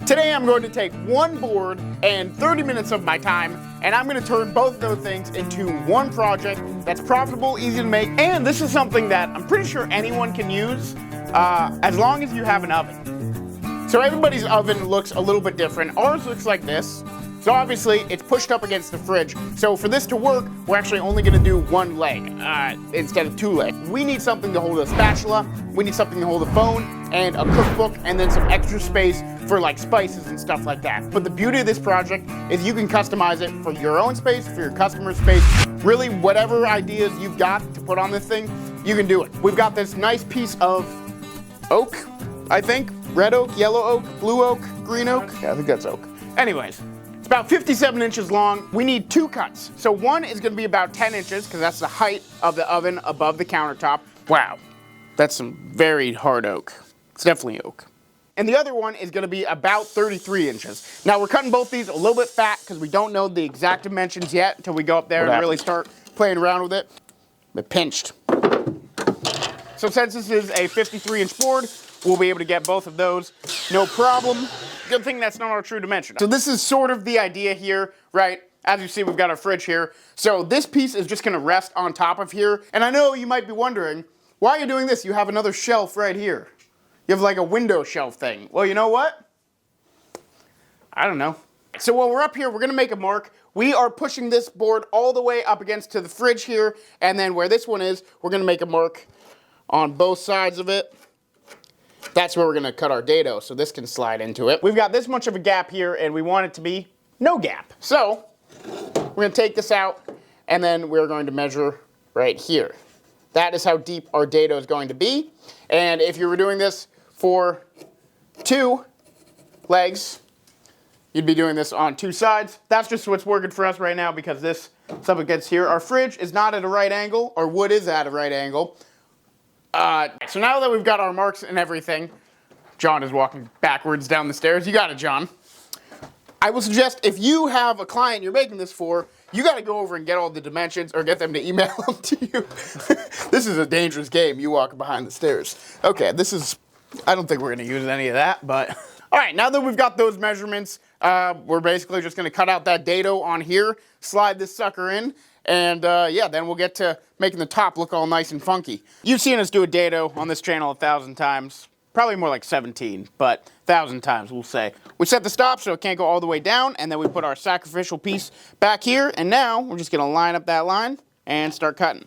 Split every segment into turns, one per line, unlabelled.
Today I'm going to take one board and 30 minutes of my time, and I'm going to turn both those things into one project that's profitable, easy to make, and this is something that I'm pretty sure anyone can use as long as you have an oven. So everybody's oven looks a little bit different. Ours looks like this. So obviously it's pushed up against the fridge. So for this to work, we're actually only gonna do one leg instead of two legs. We need something to hold a spatula, we need something to hold a phone, and a cookbook, and then some extra space for like spices and stuff like that. But the beauty of this project is you can customize it for your own space, for your customer's space. Really, whatever ideas you've got to put on this thing, you can do it. We've got this nice piece of oak, I think. Red oak, yellow oak, blue oak, green oak. Yeah, I think that's oak. Anyways. It's about 57 inches long. We need two cuts. So one is gonna be about 10 inches because that's the height of the oven above the countertop. Wow, that's some very hard oak. It's definitely oak. And the other one is gonna be about 33 inches. Now we're cutting both these a little bit fat because we don't know the exact dimensions yet until we go up there and really start playing around with it. It pinched. So since this is a 53-inch board, we'll be able to get both of those, no problem. Good thing that's not our true dimension. So this is sort of the idea here, right? As you see, we've got our fridge here. So this piece is just gonna rest on top of here. And I know you might be wondering, why are you doing this? You have another shelf right here. You have like a window shelf thing. Well, you know what? I don't know. So while we're up here, we're gonna make a mark. We are pushing this board all the way up against to the fridge here. And then where this one is, we're gonna make a mark on both sides of it. That's where we're gonna cut our dado, so this can slide into it. We've got this much of a gap here, and we want it to be no gap. So, we're gonna take this out, and then we're going to measure right here. That is how deep our dado is going to be. And if you were doing this for two legs, you'd be doing this on two sides. That's just what's working for us right now because this stuff against here. Our fridge is not at a right angle, our wood is at a right angle. So now that we've got our marks and everything, John is walking backwards down the stairs. You got it, John. I will suggest if you have a client you're making this for, you got to go over and get all the dimensions or get them to email them to you. This is a dangerous game, you walking behind the stairs. Okay, I don't think we're going to use any of that, but... All right, now that we've got those measurements, we're basically just going to cut out that dado on here, slide this sucker in, and yeah, then we'll get to making the top look all nice and funky. You've seen us do a dado on this channel 1,000 times. Probably more like 17, but 1,000 times, we'll say. We set the stop so it can't go all the way down, and then we put our sacrificial piece back here, and now we're just gonna line up that line and start cutting.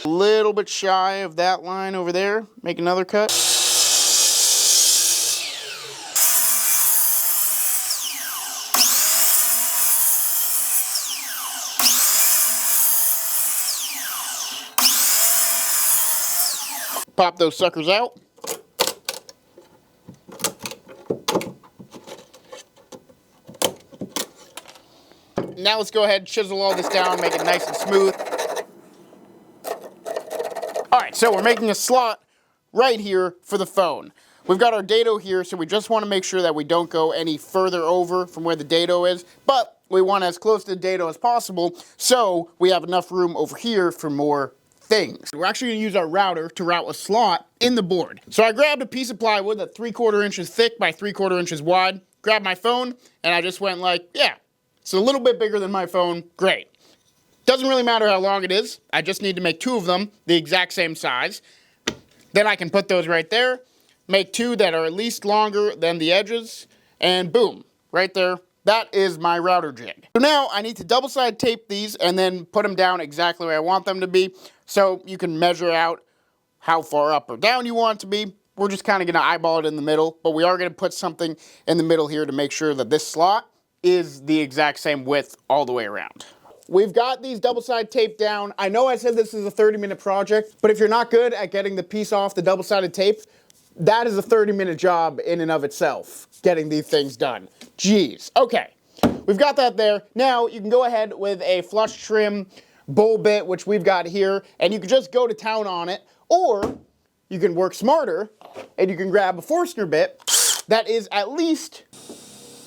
A little bit shy of that line over there. Make another cut. Pop those suckers out. Now let's go ahead and chisel all this down, make it nice and smooth. All right, so we're making a slot right here for the phone. We've got our dado here, so we just want to make sure that we don't go any further over from where the dado is, but we want as close to the dado as possible, so we have enough room over here for more things. We're actually going to use our router to route a slot in the board. So I grabbed a piece of plywood that's 3/4 inches thick by 3/4 inches wide, grabbed my phone, and I just went like, yeah, it's a little bit bigger than my phone, great. Doesn't really matter how long it is, I just need to make two of them the exact same size. Then I can put those right there, make two that are at least longer than the edges, and boom, right there. That is my router jig. So now I need to double-side tape these and then put them down exactly where I want them to be. So you can measure out how far up or down you want it to be. We're just kind of going to eyeball it in the middle, but we are going to put something in the middle here to make sure that this slot is the exact same width all the way around. We've got these double-side tape down. I know I said this is a 30-minute project, but if you're not good at getting the piece off the double-sided tape, that is a 30-minute job in and of itself, getting these things done. Jeez. Okay, we've got that there. Now you can go ahead with a flush trim bowl bit, which we've got here, and you can just go to town on it, or you can work smarter and you can grab a Forstner bit that is at least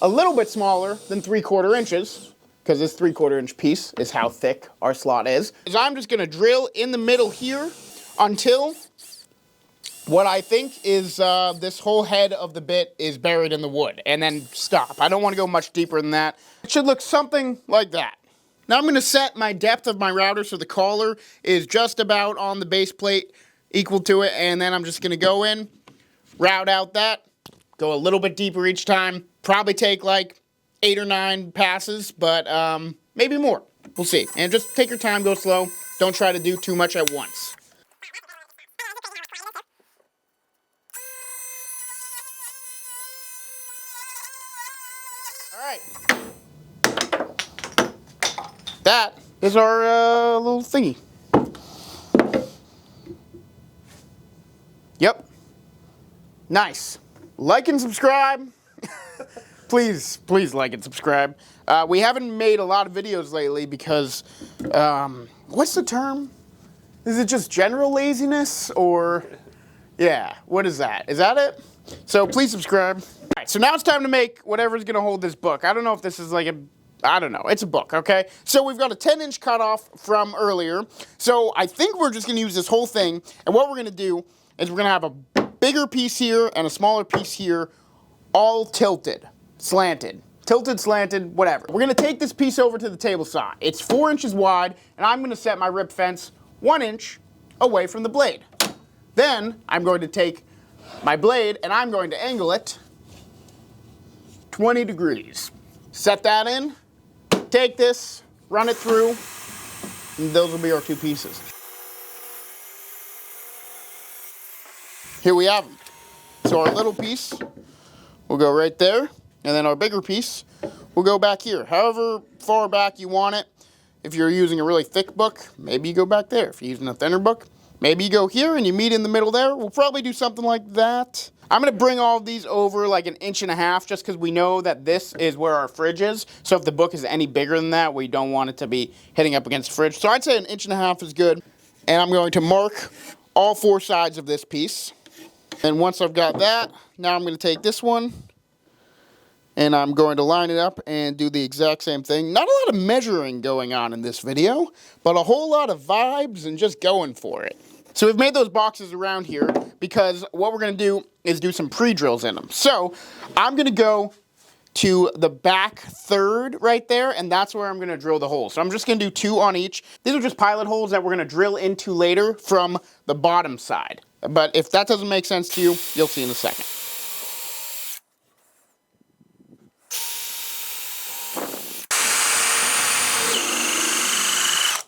a little bit smaller than 3/4 inches, because this 3/4 inch piece is how thick our slot is. So I'm just gonna drill in the middle here until What I think is this whole head of the bit is buried in the wood, and then stop. I don't want to go much deeper than that. It should look something like that. Now I'm going to set my depth of my router so the collar is just about on the base plate, equal to it, and then I'm just going to go in, route out that, go a little bit deeper each time. Probably take like 8 or 9 passes, but maybe more. We'll see. And just take your time, go slow. Don't try to do too much at once. All right. That is our little thingy. Yep. Nice. Like and subscribe. Please like and subscribe. We haven't made a lot of videos lately because, what's the term? Is it just general laziness or, yeah, what is that? Is that it? So please subscribe. All right, so now it's time to make whatever's gonna hold this book. I don't know if this is like I don't know, it's a book, okay? So we've got a 10-inch cutoff from earlier. So I think we're just gonna use this whole thing, and what we're gonna do is we're gonna have a bigger piece here and a smaller piece here, all tilted, slanted. Tilted, slanted, whatever. We're gonna take this piece over to the table saw. It's 4 inches wide, and I'm gonna set my rip fence 1 inch away from the blade. Then I'm going to take my blade and I'm going to angle it 20 degrees. Set that in, take this, run it through, and those will be our 2 pieces. Here we have them. So our little piece will go right there, and then our bigger piece will go back here. However far back you want it. If you're using a really thick book, maybe you go back there. If you're using a thinner book, maybe you go here and you meet in the middle there. We'll probably do something like that. I'm gonna bring all of these over like 1.5 inches just because we know that this is where our fridge is. So if the book is any bigger than that, we don't want it to be hitting up against the fridge. So I'd say 1.5 inches is good. And I'm going to mark all 4 sides of this piece. And once I've got that, now I'm gonna take this one and I'm going to line it up and do the exact same thing. Not a lot of measuring going on in this video, but a whole lot of vibes and just going for it. So we've made those boxes around here because what we're gonna do is do some pre-drills in them. So I'm gonna go to the back third right there, and that's where I'm gonna drill the holes. So I'm just gonna do 2 on each. These are just pilot holes that we're gonna drill into later from the bottom side. But if that doesn't make sense to you, you'll see in a second.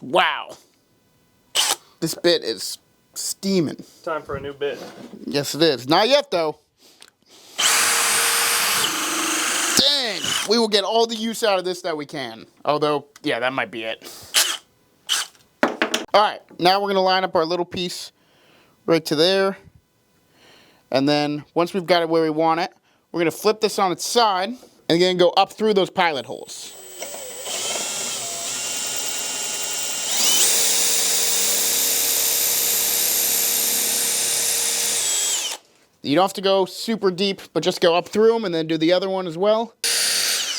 Wow. This bit is steaming.
Time for a new bit.
Yes, it is. Not yet, though. Dang. We will get all the use out of this that we can. Although, yeah, that might be it. All right. Now we're going to line up our little piece right to there. And then once we've got it where we want it, we're going to flip this on its side and again go up through those pilot holes. You don't have to go super deep, but just go up through them and then do the other one as well.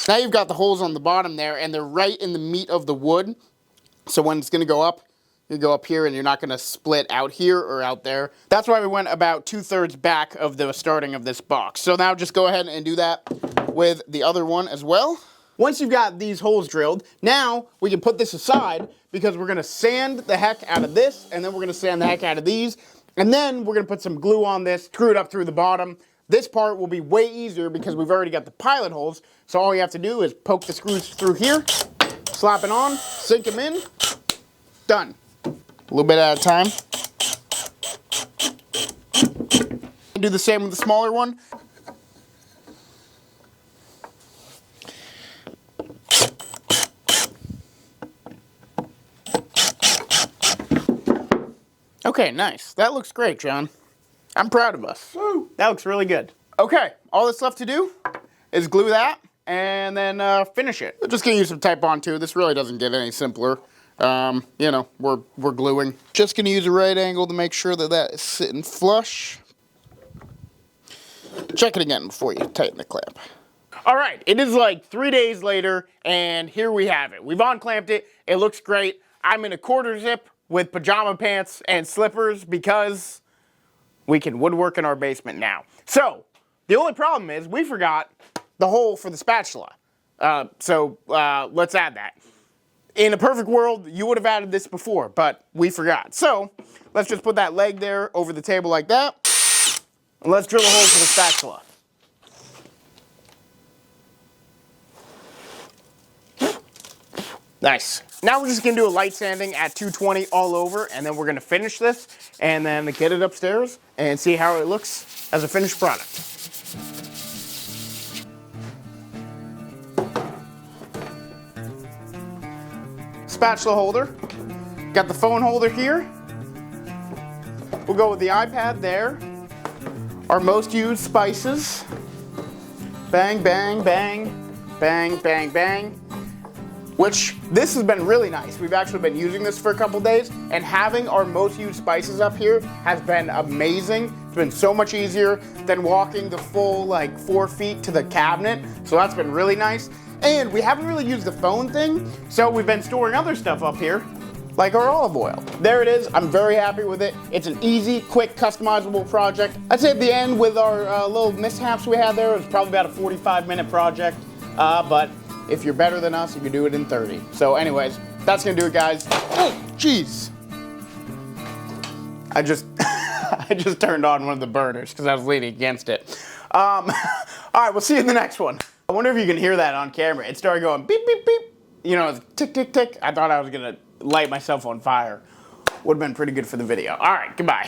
Now you've got the holes on the bottom there, and they're right in the meat of the wood. So when it's going to go up, you go up here and you're not going to split out here or out there. That's why we went about 2/3 back of the starting of this box. So now just go ahead and do that with the other one as well. Once you've got these holes drilled, now we can put this aside because we're going to sand the heck out of this, and then we're going to sand the heck out of these. And then we're going to put some glue on this, screw it up through the bottom. This part will be way easier because we've already got the pilot holes. So all you have to do is poke the screws through here, slap it on, sink them in, done. A little bit at a time. Do the same with the smaller one. Okay, nice. That looks great, John. I'm proud of us. Woo. That looks really good. Okay, all that's left to do is glue that and then finish it. We're just gonna use some Type-On 2. This really doesn't get any simpler. You know, we're gluing. Just gonna use a right angle to make sure that that is sitting flush. Check it again before you tighten the clamp. All right, it is like 3 days later, and here we have it. We've unclamped it. It looks great. I'm in a 1/4 zip with pajama pants and slippers because, we can woodwork in our basement now. So, the only problem is we forgot the hole for the spatula. Let's add that. In a perfect world, you would have added this before, but we forgot. So, let's just put that leg there over the table like that. And let's drill a hole for the spatula. Nice. Now we're just going to do a light sanding at 220 all over, and then we're going to finish this, and then get it upstairs, and see how it looks as a finished product. Spatula holder. Got the phone holder here. We'll go with the iPad there. Our most used spices. Bang, bang, bang, bang, bang, bang. Which, this has been really nice. We've actually been using this for a couple days, and having our most used spices up here has been amazing. It's been so much easier than walking the full, 4 feet to the cabinet, so that's been really nice. And we haven't really used the phone thing, so we've been storing other stuff up here, like our olive oil. There it is. I'm very happy with it. It's an easy, quick, customizable project. I'd say at the end, with our little mishaps we had there, it was probably about a 45-minute project, but if you're better than us, you can do it in 30. So anyways, that's gonna do it, guys. Oh, jeez. I just turned on one of the burners because I was leaning against it. All right, we'll see you in the next one. I wonder if you can hear that on camera. It started going beep, beep, beep. You know, it's tick, tick, tick. I thought I was gonna light myself on fire. Would have been pretty good for the video. All right, goodbye.